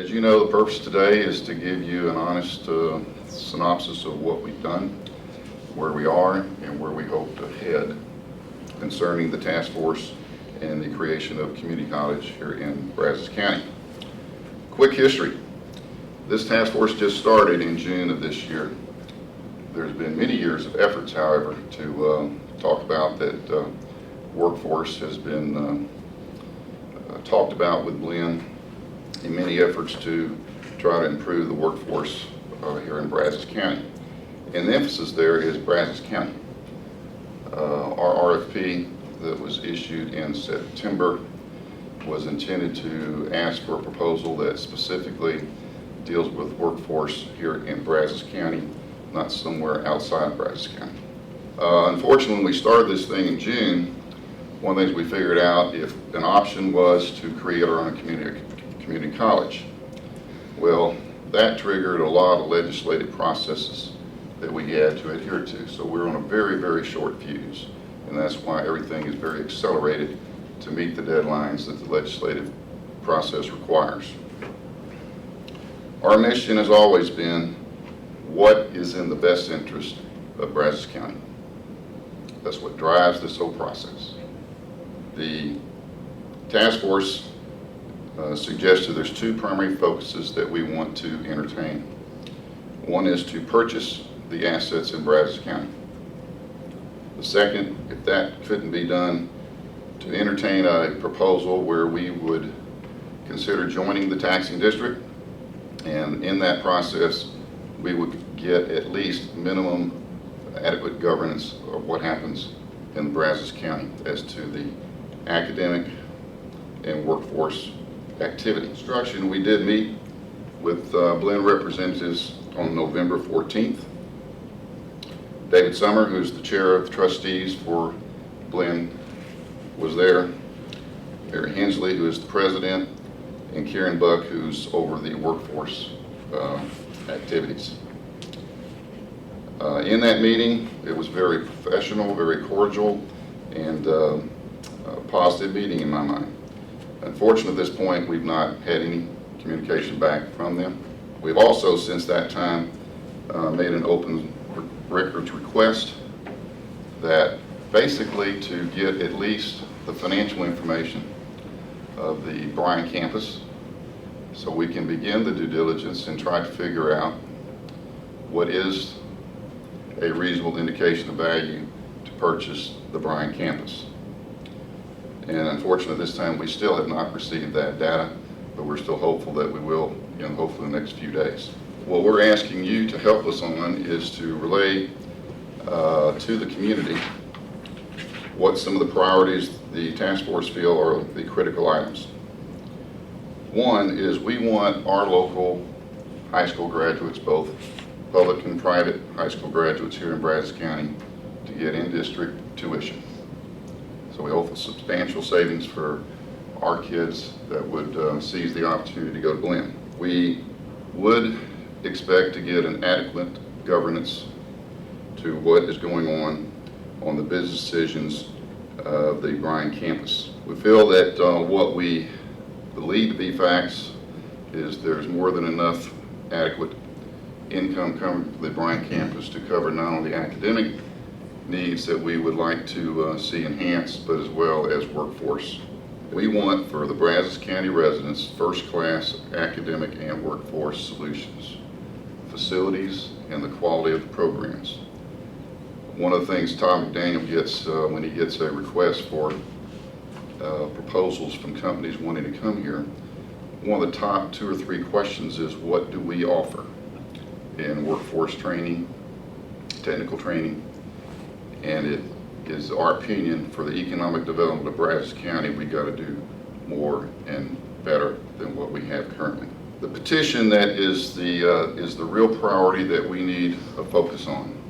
As you know, the purpose today is to give you an honest synopsis of what we've done, where we are, and where we hope to head concerning the task force and the creation of community college here in Brazos County. Quick history. This task force just started in June of this year. There's been many years of efforts, however, to talk about that workforce has been talked about with Glenn in many efforts to try to improve the workforce here in Brazos County. And the emphasis there is Brazos County. Our RFP that was issued in September was intended to ask for a proposal that specifically deals with workforce here in Brazos County, not somewhere outside Brazos County. Unfortunately, when we started this thing in June, one of the things we figured out, if an option was to create our own community college, well, that triggered a lot of legislative processes that we had to adhere to. So we're on a very, very short fuse, and that's why everything is very accelerated to meet the deadlines that the legislative process requires. Our mission has always been, what is in the best interest of Brazos County? That's what drives this whole process. The task force suggested there's two primary focuses that we want to entertain. One is to purchase the assets in Brazos County. The second, if that couldn't be done, to entertain a proposal where we would consider joining the taxing district, and in that process we would get at least minimum adequate governance of what happens in Brazos County as to the academic and workforce activity. Instruction, we did meet with Blend representatives on November 14th. David Summer, who's the chair of the trustees for Blend, was there. Mary Hensley, who is the president, and Karen Buck, who's over the workforce activities. In that meeting, it was very professional, very cordial, and a positive meeting in my mind. Unfortunately, at this point, we've not had any communication back from them. We've also, since that time, made an open records request that basically to get at least the financial information of the Bryan campus so we can begin the due diligence and try to figure out what is a reasonable indication of value to purchase the Bryan campus. And unfortunately, this time we still have not received that data, but we're still hopeful that we will, hopefully in the next few days. What we're asking you to help us on is to relay to the community what some of the priorities the task force feel are the critical items. One is we want our local high school graduates, both public and private high school graduates here in Brazos County, to get in-district tuition. So we hope for substantial savings for our kids that would seize the opportunity to go to Blend. We would expect to get an adequate governance to what is going on the business decisions of the Bryan campus. We feel that what we believe to be facts is there's more than enough adequate income coming to the Bryan campus to cover not only the academic needs that we would like to see enhanced, but as well as workforce. We want for the Brazos County residents first-class academic and workforce solutions, facilities, and the quality of the programs. One of the things Tom McDaniel gets when he gets a request for proposals from companies wanting to come here, one of the top 2 or 3 questions is, what do we offer in workforce training, technical training? And it is our opinion for the economic development of Brazos County, we got to do more and better than what we have currently. The petition that is the real priority that we need a focus on.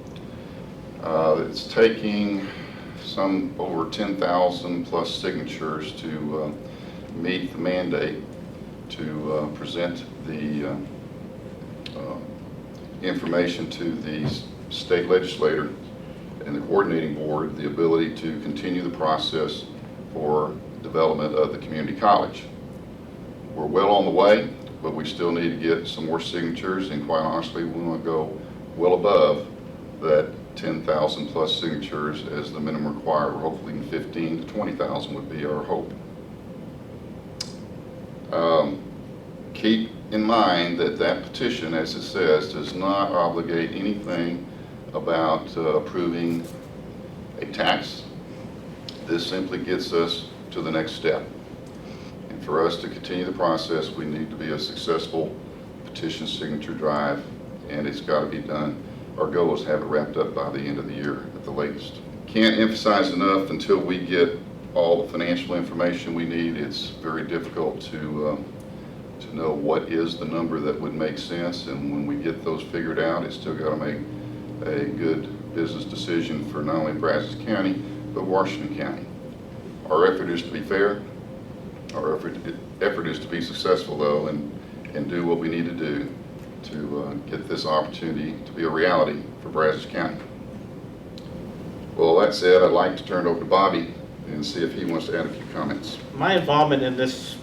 It's taking some over 10,000 plus signatures to meet the mandate to present the information to the state legislator and the coordinating board the ability to continue the process for development of the community college. We're well on the way. but we still need to get some more signatures, and quite honestly, we want to go well above that 10,000 plus signatures as the minimum required. Hopefully 15 to 20,000 would be our hope. Keep in mind that that petition, as it says, does not obligate anything about approving a tax. This simply gets us to the next step. And for us to continue the process, we need to be a successful petition signature drive, and it's got to be done. Our goal is to have it wrapped up by the end of the year at the latest. Can't emphasize enough, until we get all the financial information we need, it's very difficult to know what is the number that would make sense, and when we get those figured out, it's still got to make a good business decision for not only Brazos County, but Washington County. Our effort is to be fair. Our effort is to be successful, though, and do what we need to do to get this opportunity to be a reality for Brazos County. Well, that said, I'd like to turn it over to Bobby and see if he wants to add a few comments. My involvement in this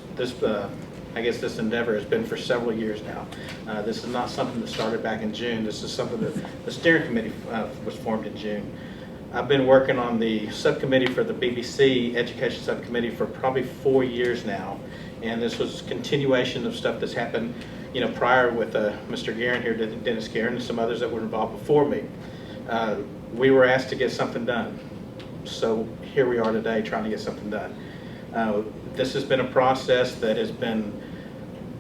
endeavor has been for several years now. This is not something that started back in June. This is something that the steering committee was formed in June. I've been working on the subcommittee for the BBC Education Subcommittee for probably 4 years now, and this was a continuation of stuff that's happened, prior with Mr. Guerin here, Dennis Guerin, and some others that were involved before me. We were asked to get something done, so here we are today trying to get something done. This has been a process that has been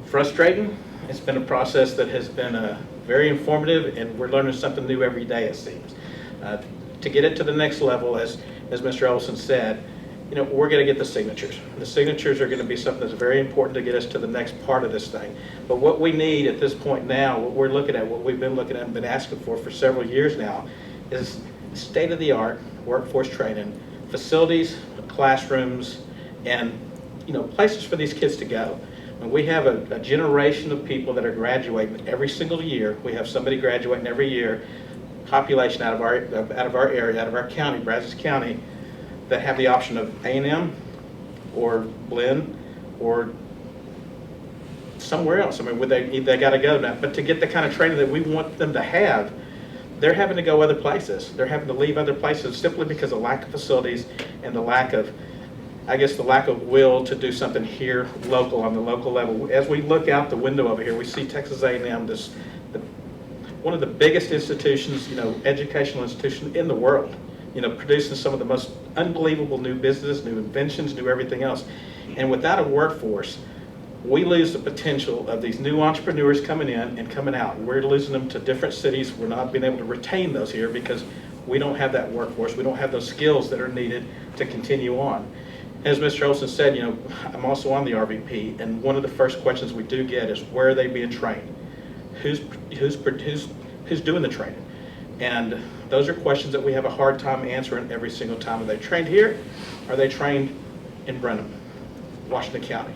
frustrating. It's been a process that has been very informative, and we're learning something new every day, it seems. To get it to the next level, as Mr. Ellison said, we're going to get the signatures. The signatures are going to be something that's very important to get us to the next part of this thing. But what we need at this point now, what we're looking at, what we've been looking at and been asking for several years now, is state-of-the-art workforce training, facilities, classrooms, and places for these kids to go. And we have a generation of people that are graduating every single year. We have somebody graduating every year, population out of our area, out of our county, Brazos County, that have the option of A&M or Blinn or somewhere else. I mean, they got to go now. But to get the kind of training that we want them to have, they're having to go other places. They're having to leave other places simply because of lack of facilities and the lack of will to do something here local, on the local level. As we look out the window over here, we see Texas A&M, one of the biggest institutions, educational institution in the world, producing some of the most unbelievable new business, new inventions, new everything else. And without a workforce, we lose the potential of these new entrepreneurs coming in and coming out. We're losing them to different cities. We're not being able to retain those here because we don't have that workforce. We don't have those skills that are needed to continue on. As Mr. Olson said, I'm also on the RVP, and one of the first questions we do get is, where are they being trained? Who's doing the training? And those are questions that we have a hard time answering every single time. Are they trained here? Are they trained in Brenham, Washington County?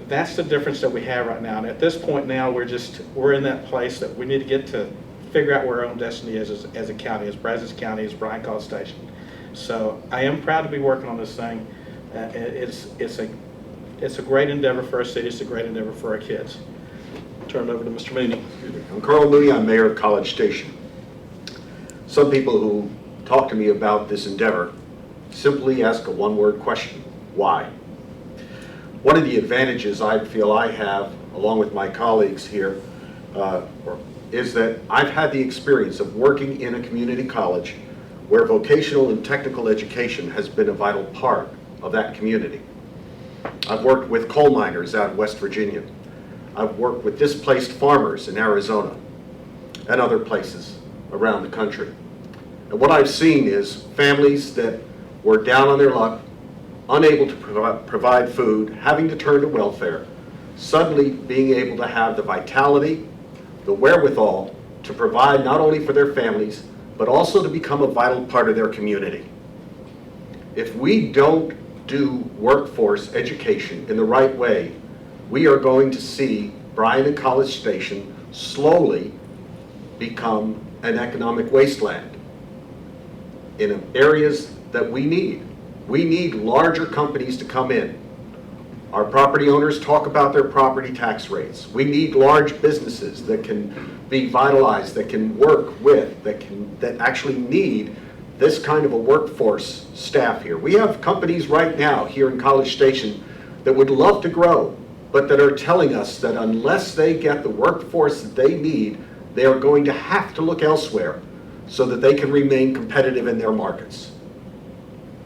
That's the difference that we have right now. And at this point now, we're in that place that we need to get to figure out where our own destiny is as a county, as Brazos County, as Bryan College Station. So I am proud to be working on this thing. It's a great endeavor for our city. It's a great endeavor for our kids. Turn it over to Mr. Mooney. I'm Carl Mooney. I'm mayor of College Station. Some people who talk to me about this endeavor simply ask a one-word question: why? One of the advantages I feel I have, along with my colleagues here, is that I've had the experience of working in a community college where vocational and technical education has been a vital part of that community. I've worked with coal miners out of West Virginia. I've worked with displaced farmers in Arizona and other places around the country. And what I've seen is families that were down on their luck, unable to provide food, having to turn to welfare, suddenly being able to have the vitality, the wherewithal to provide not only for their families, but also to become a vital part of their community. If we don't do workforce education in the right way, we are going to see Bryan and College Station slowly become an economic wasteland in areas that we need. We need larger companies to come in. Our property owners talk about their property tax rates. We need large businesses that can be vitalized, that can work with, that actually need this kind of a workforce staff here. We have companies right now here in College Station that would love to grow, but that are telling us that unless they get the workforce that they need, they are going to have to look elsewhere so that they can remain competitive in their markets.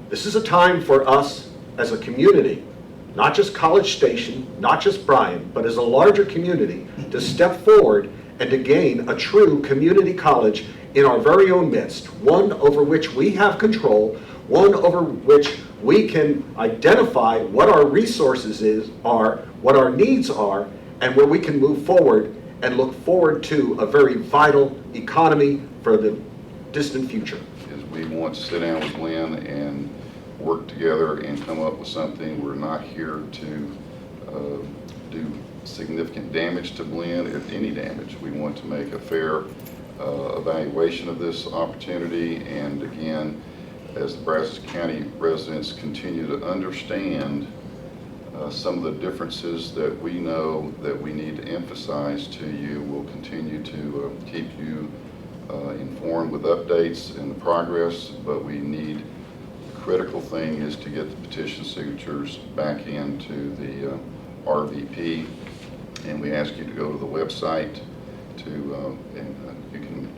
This is a time for us as a community, not just College Station, not just Bryan, but as a larger community, to step forward and to gain a true community college in our very own midst, one over which we have control, one over which we can identify what our resources are, what our needs are, and where we can move forward and look forward to a very vital economy for the distant future. Is we want to sit down with Lynn and work together and come up with something. We're not here to do significant damage to Glenn, if any damage. We want to make a fair evaluation of this opportunity, and again, as the Brazos County residents continue to understand some of the differences that we know that we need to emphasize to you, we'll continue to keep you informed with updates and the progress, but we need, the critical thing is to get the petition signatures back into the RVP, and we ask you to go to the website you can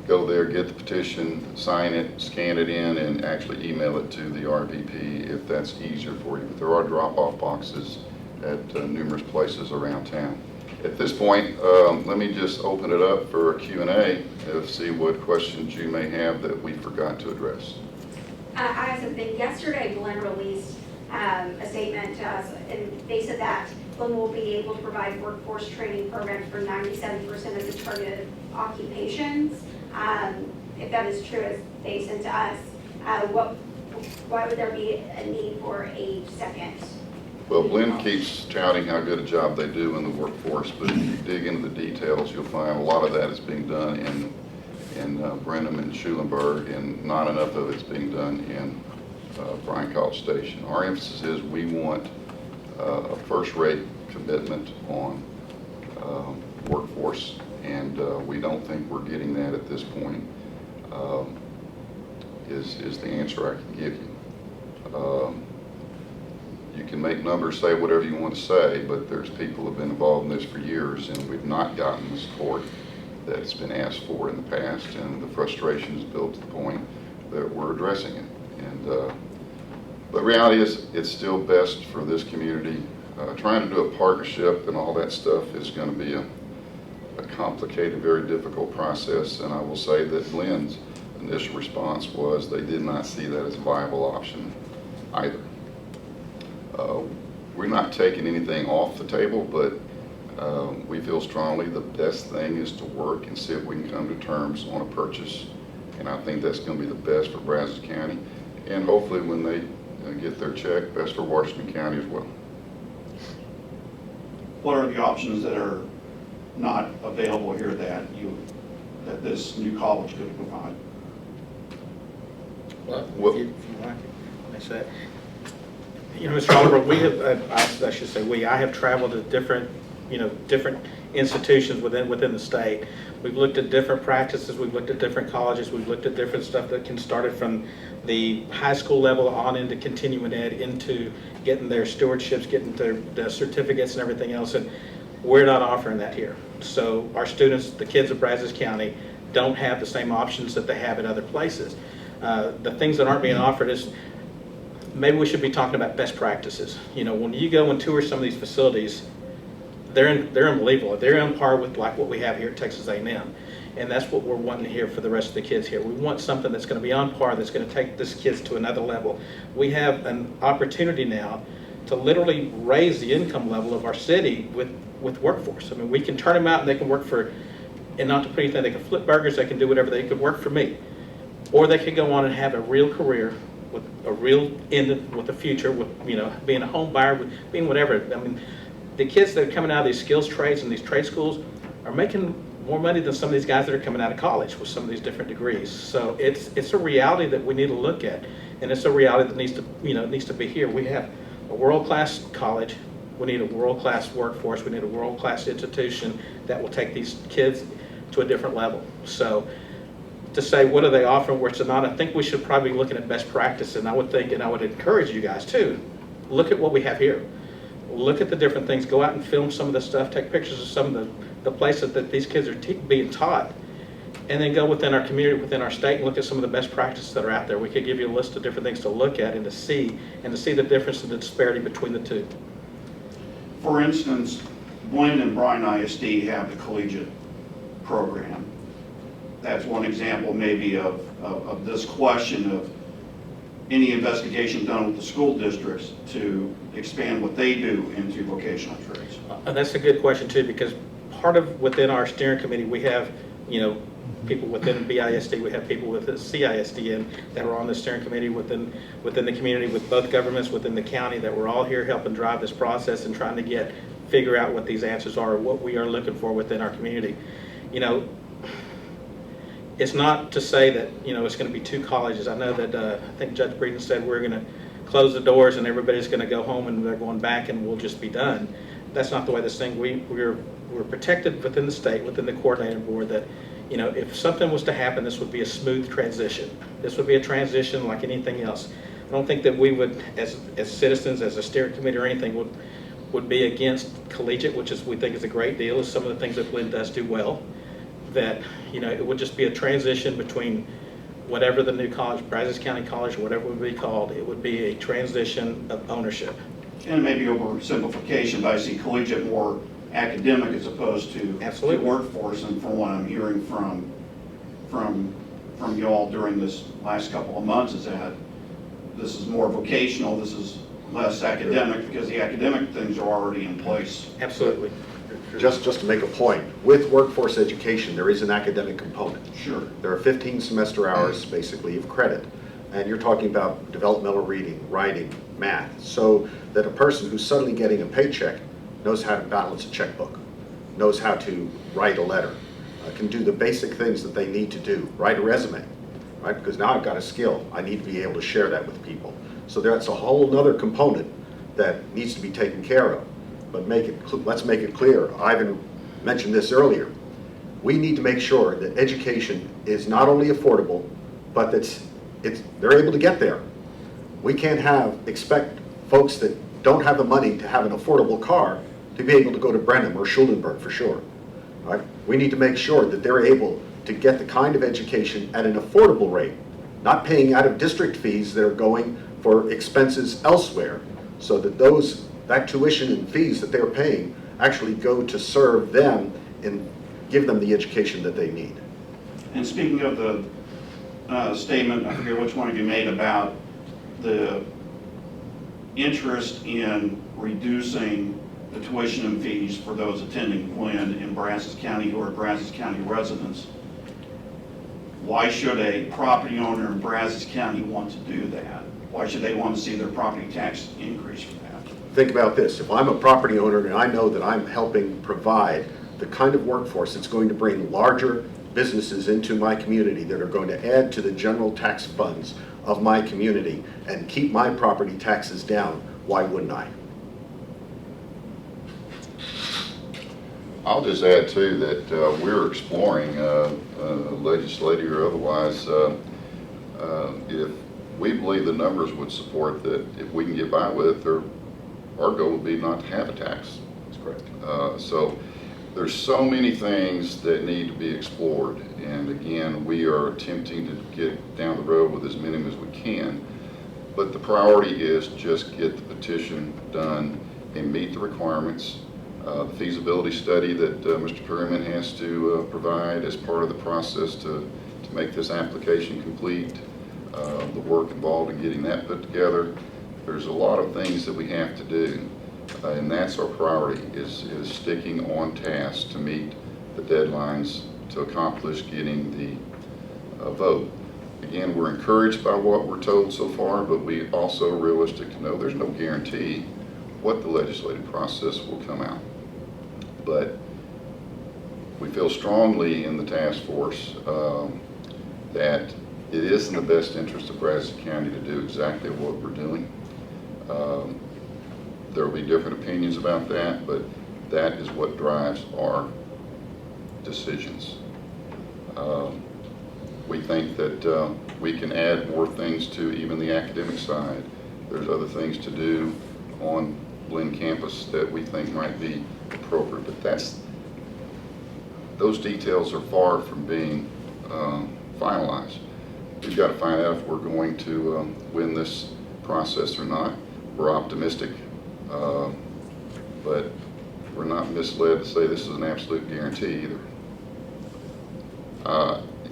go there, get the petition, sign it, scan it in, and actually email it to the RVP if that's easier for you. But there are drop-off boxes at numerous places around town. At this point, let me just open it up for a Q&A to see what questions you may have that we forgot to address. I have something. Yesterday, Glenn released a statement to us, and they said that Glenn will be able to provide workforce training programs for 97% of the targeted occupations. If that is true, as they sent to us, why would there be a need for a second? Well, Glenn keeps touting how good a job they do in the workforce, but if you dig into the details, you'll find a lot of that is being done in Brenham and Schulenburg, and not enough of it's being done in Bryan College Station. Our emphasis is we want a first-rate commitment on workforce, and we don't think we're getting that at this point, is the answer I can give you. You can make numbers say whatever you want to say, but there's people who have been involved in this for years, and we've not gotten the support that's been asked for in the past, and the frustration is built to the point that we're addressing it. And but reality is, it's still best for this community. Trying to do a partnership and all that stuff is going to be a complicated, very difficult process, and I will say that Glenn's initial response was they did not see that as a viable option either. We're not taking anything off the table, but we feel strongly the best thing is to work and see if we can come to terms on a purchase, and I think that's going to be the best for Brazos County, and hopefully when they get their check, best for Washington County as well. What are the options that are not available here that this new college could provide? Well, if you like, I say, you know, Mr. Oliver, we have, I should say I have traveled to different institutions within the state. We've looked at different practices, we've looked at different colleges, we've looked at different stuff that can start it from the high school level on into continuing ed, into getting their stewardships, getting their certificates and everything else, and we're not offering that here. So our students, the kids of Brazos County, don't have the same options that they have in other places. The things that aren't being offered is, maybe we should be talking about best practices. You know, when you go and tour some of these facilities, they're unbelievable. They're on par with like what we have here at Texas A&M. And that's what we're wanting to hear for the rest of the kids here. We want something that's going to be on par, that's going to take this kids to another level. We have an opportunity now to literally raise the income level of our city with workforce. I mean, we can turn them out and they can work for, and not to put anything, they can flip burgers, they can do whatever, they could work for me. Or they could go on and have a real career with a real end, with a future, with, you know, being a home buyer, with being whatever. I mean, the kids that are coming out of these skills trades and these trade schools are making more money than some of these guys that are coming out of college with some of these different degrees. So it's a reality that we need to look at, and it's a reality that needs to be here. We have a world-class college We need a world-class workforce. We need a world-class institution that will take these kids to a different level. So to say, what are they offering, what's not, I think we should probably be looking at best practice, and I would think, and I would encourage you guys too, look at what we have here. Look at the different things, go out and film some of the stuff, take pictures of some of the places that these kids are being taught, and then go within our community, within our state, and look at some of the best practices that are out there. We could give you a list of different things to look at and to see the difference and the disparity between the two. For instance, Blaine and Bryan ISD have the collegiate program. That's one example maybe of this question of any investigation done with the school districts to expand what they do into vocational trades. And that's a good question too, because part of within our steering committee, we have, people within BISD, we have people with the CISD that are on the steering committee within the community, with both governments within the county, that we're all here helping drive this process and trying to figure out what these answers are, what we are looking for within our community. It's not to say that, it's going to be 2 colleges. I know that, I think Judge Breeden said we're going to close the doors and everybody's going to go home and they're going back and we'll just be done. That's not the way this thing, we're protected within the state, within the coordinating board, that, if something was to happen, this would be a smooth transition. This would be a transition like anything else. I don't think that we would, as citizens, as a steering committee or anything, would be against collegiate, which we think is a great deal, is some of the things that Glenn does do well. That, it would just be a transition between whatever the new college, Brazos County College, or whatever it would be called, it would be a transition of ownership. And maybe oversimplification, but I see collegiate more academic as opposed to Absolutely. workforce, and from what I'm hearing from you all during this last couple of months is that this is more vocational, this is less academic, because the academic things are already in place. Absolutely. Just to make a point, with workforce education, there is an academic component. Sure. There are 15 semester hours, basically, of credit. And you're talking about developmental reading, writing, math, so that a person who's suddenly getting a paycheck knows how to balance a checkbook, knows how to write a letter, can do the basic things that they need to do, write a resume, right? Because now I've got a skill, I need to be able to share that with people. So that's a whole other component that needs to be taken care of. But let's make it clear, Ivan mentioned this earlier, we need to make sure that education is not only affordable, but that they're able to get there. We can't expect folks that don't have the money to have an affordable car to be able to go to Brenham or Schulenburg for sure. Right? We need to make sure that they're able to get the kind of education at an affordable rate, not paying out of district fees that are going for expenses elsewhere, so that that tuition and fees that they're paying actually go to serve them and give them the education that they need. And speaking of the statement, I forget which one of you made about the interest in reducing the tuition and fees for those attending Glenn in Brazos County who are Brazos County residents. Why should a property owner in Brazos County want to do that? Why should they want to see their property tax increase for that? Think about this. If I'm a property owner and I know that I'm helping provide the kind of workforce that's going to bring larger businesses into my community that are going to add to the general tax funds of my community and keep my property taxes down, why wouldn't I? I'll just add too that we're exploring, legislative or otherwise, if we believe the numbers would support that, if we can get by with it, our goal would be not to have a tax. That's correct. So there's so many things that need to be explored, and again, we are attempting to get down the road with as many as we can, but the priority is just get the petition done and meet the requirements. The feasibility study that Mr. Perryman has to provide as part of the process to make this application complete, the work involved in getting that put together. There's a lot of things that we have to do, and that's our priority, is sticking on task to meet the deadlines to accomplish getting the vote. Again, we're encouraged by what we're told so far, but we also are realistic to know there's no guarantee what the legislative process will come out. But we feel strongly in the task force that it is in the best interest of Brazos County to do exactly what we're doing. There will be different opinions about that, but that is what drives our decisions. We think that we can add more things to even the academic side. There's other things to do on Glen campus that we think might be appropriate, but those details are far from being finalized. We've got to find out if we're going to win this process or not. We're optimistic, but we're not misled to say this is an absolute guarantee either.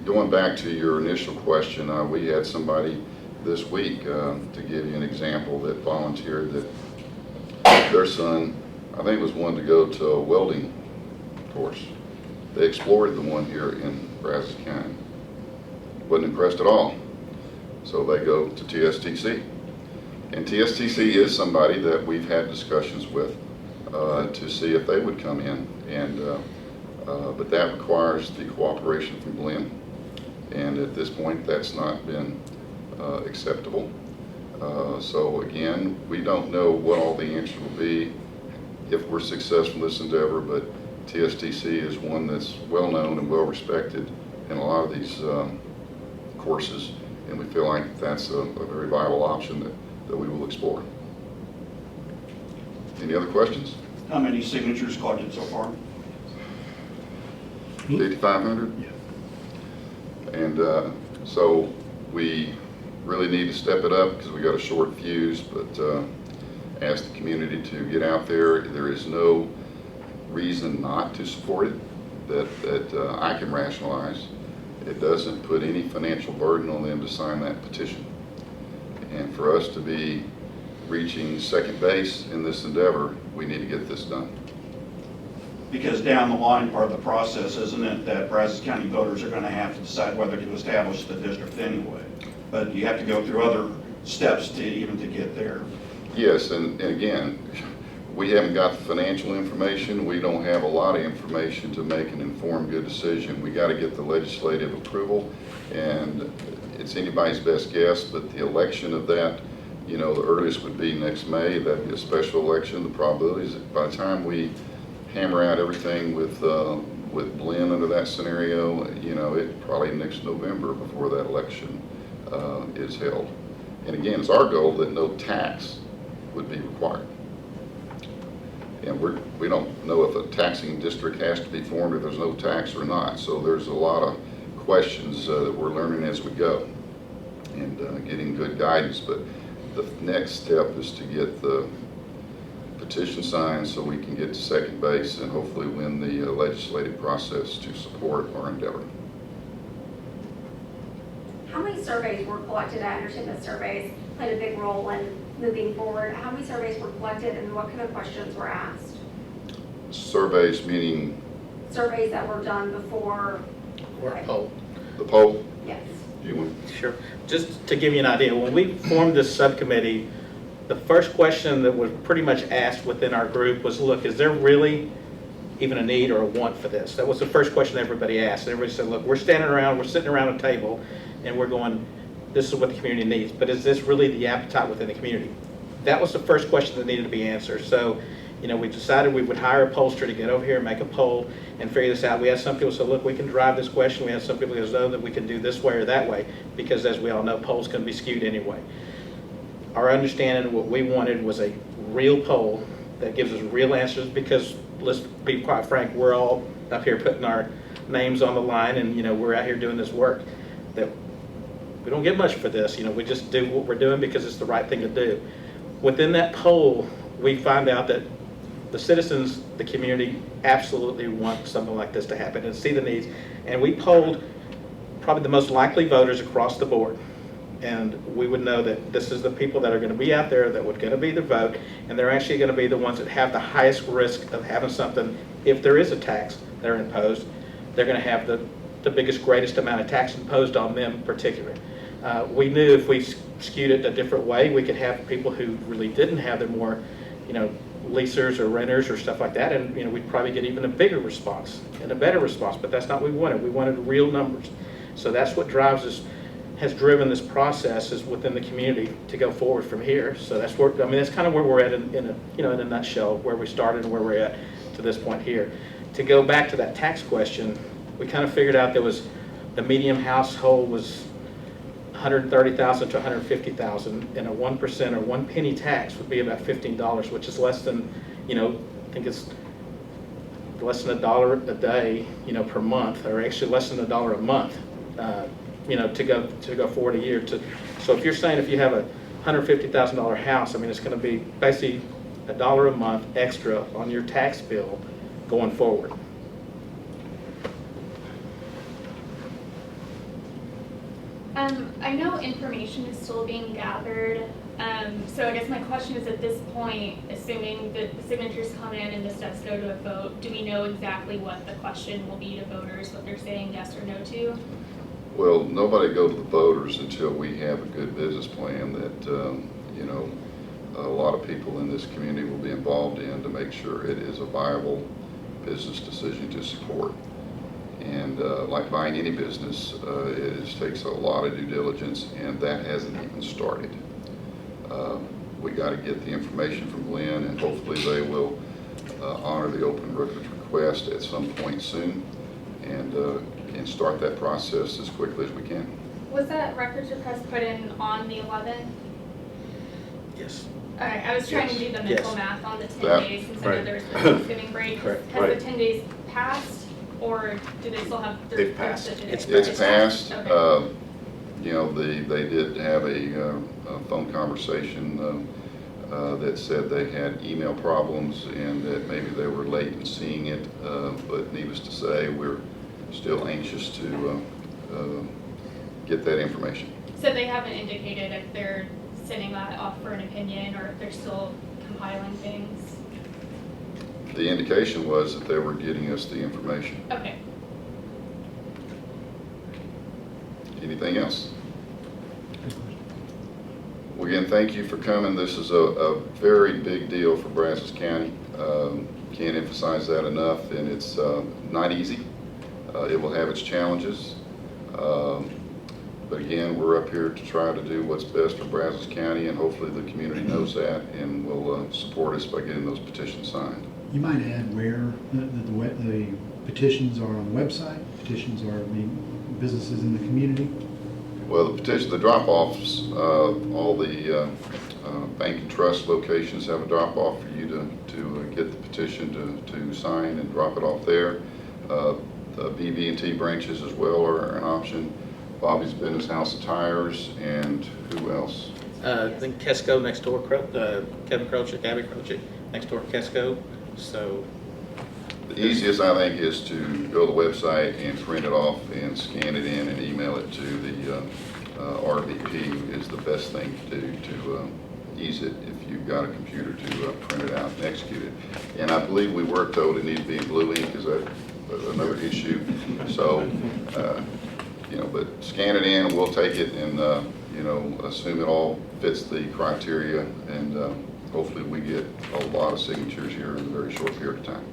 Going back to your initial question, we had somebody this week, to give you an example, that volunteered that their son, I think, was one to go to a welding course. They explored the one here in Brazos County. Wasn't impressed at all. So they go to TSTC. And TSTC is somebody that we've had discussions with to see if they would come in. But that requires the cooperation from Glen. And at this point, that's not been acceptable. So again, we don't know what all the answer will be if we're successful in this endeavor, but TSTC is one that's well known and well respected in a lot of these courses, and we feel like that's a very viable option that we will explore. Any other questions? How many signatures collected so far? 5,500? Yeah. And so we really need to step it up because we got a short fuse, but ask the community to get out there. There is no reason not to support it that I can rationalize. It doesn't put any financial burden on them to sign that petition. And for us to be reaching second base in this endeavor, we need to get this done. Because down the line, part of the process, isn't it, that Brazos County voters are going to have to decide whether to establish the district anyway. But you have to go through other steps to even to get there. Yes, and again, we haven't got the financial information. We don't have a lot of information to make an informed, good decision. We got to get the legislative approval, and it's anybody's best guess, but the election of that, you know, the earliest would be next May. That'd be a special election. The probability is that by the time we hammer out everything with Glen under that scenario, you know, it probably next November before that election is held. And again, it's our goal that no tax would be required. And we don't know if a taxing district has to be formed if there's no tax or not. So there's a lot of questions that we're learning as we go and getting good guidance. But the next step is to get the petition signed so we can get to second base and hopefully win the legislative process to support our endeavor. How many surveys were collected? I understand that surveys played a big role in moving forward. How many surveys were collected and what kind of questions were asked? Surveys meaning? Surveys that were done before. Or a poll. The poll? Yes. You want? Sure. Just to give you an idea, when we formed this subcommittee, the first question that was pretty much asked within our group was, look, is there really even a need or a want for this? That was the first question everybody asked. And everybody said, look, we're sitting around a table and we're going, this is what the community needs, but is this really the appetite within the community? That was the first question that needed to be answered. So, you know, we decided we would hire a pollster to get over here and make a poll and figure this out. We had some people say, look, we can drive this question. We had some people who know that we can do this way or that way, because as we all know, polls can be skewed anyway. Our understanding, what we wanted was a real poll that gives us real answers, because let's be quite frank, we're all up here putting our names on the line, and you know, we're out here doing this work that we don't get much for this. You know, we just do what we're doing because it's the right thing to do. Within that poll, we find out that the citizens, the community, absolutely want something like this to happen and see the needs. And we polled probably the most likely voters across the board. And we would know that this is the people that are going to be out there that would going to be the vote, and they're actually going to be the ones that have the highest risk of having something, if there is a tax that are imposed, they're going to have the biggest, greatest amount of tax imposed on them particularly. We knew if we skewed it a different way, we could have people who really didn't have their more, you know, leasers or renters or stuff like that, and you know, we'd probably get even a bigger response and a better response, but that's not what we wanted. We wanted real numbers. So that's what drives us has driven this process is within the community to go forward from here. So that's where, I mean, that's kind of where we're at in a, you know, in a nutshell, where we started and where we're at to this point here. To go back to that tax question, we kind of figured out there was, the median household was $130,000 to $150,000, and a 1% or 1 penny tax would be about $15, which is less than, you know, I think it's less than $1 a day, you know, per month, or actually less than $1 a month, you know, to go forward a year. So if you're saying if you have a $150,000 house, I mean, it's going to be basically $1 a month extra on your tax bill going forward. I know information is still being gathered, so I guess my question is, at this point, assuming that the signatures come in and this does go to a vote, do we know exactly what the question will be to voters, what they're saying yes or no to? Well, nobody go to the voters until we have a good business plan that, you know, a lot of people in this community will be involved in to make sure it is a viable business decision to support. And like buying any business, takes a lot of due diligence, and that hasn't even started. We got to get the information from Glenn, and hopefully they will honor the open records request at some point soon, and start that process as quickly as we can. Was that records request put in on the 11th? Yes. Okay, I was trying to do the mental Yes. math on the 10 That- days since I know right. there was the Thanksgiving break. Correct. Has Right. the 10 days passed, or do they still have? They've passed. It's It's passed. Okay. You know, they did have a phone conversation that said they had email problems and that maybe they were late in seeing it, but needless to say, we're still anxious to get that information. So they haven't indicated if they're sending that off for an opinion or if they're still compiling things? The indication was that they were getting us the information. Okay. Anything else? Well, again, thank you for coming. This is a very big deal for Brazos County. Can't emphasize that enough, and it's not easy. It will have its challenges. But again, we're up here to try to do what's best for Brazos County, and hopefully the community knows that and will support us by getting those petitions signed. You might add where the petitions are on the website, petitions are being businesses in the community. Well, the petition, the drop-offs, all the bank and trust locations have a drop-off for you to get the petition to sign and drop it off there. The BB&T branches as well are an option. Bobby's Business House of Tires, and who else? I think Kesco next door, Kevin Croce, Gabby Croce, next door Kesco. So The easiest, I think, is to go to the website and print it off and scan it in and email it to the RVP is the best thing to do to ease it if you've got a computer to print it out and execute it. And I believe we were told it needs to be in blue ink. Is that another issue? So, you know, but scan it in, we'll take it and, you know, assume it all fits the criteria, and hopefully we get a lot of signatures here in a very short period of time.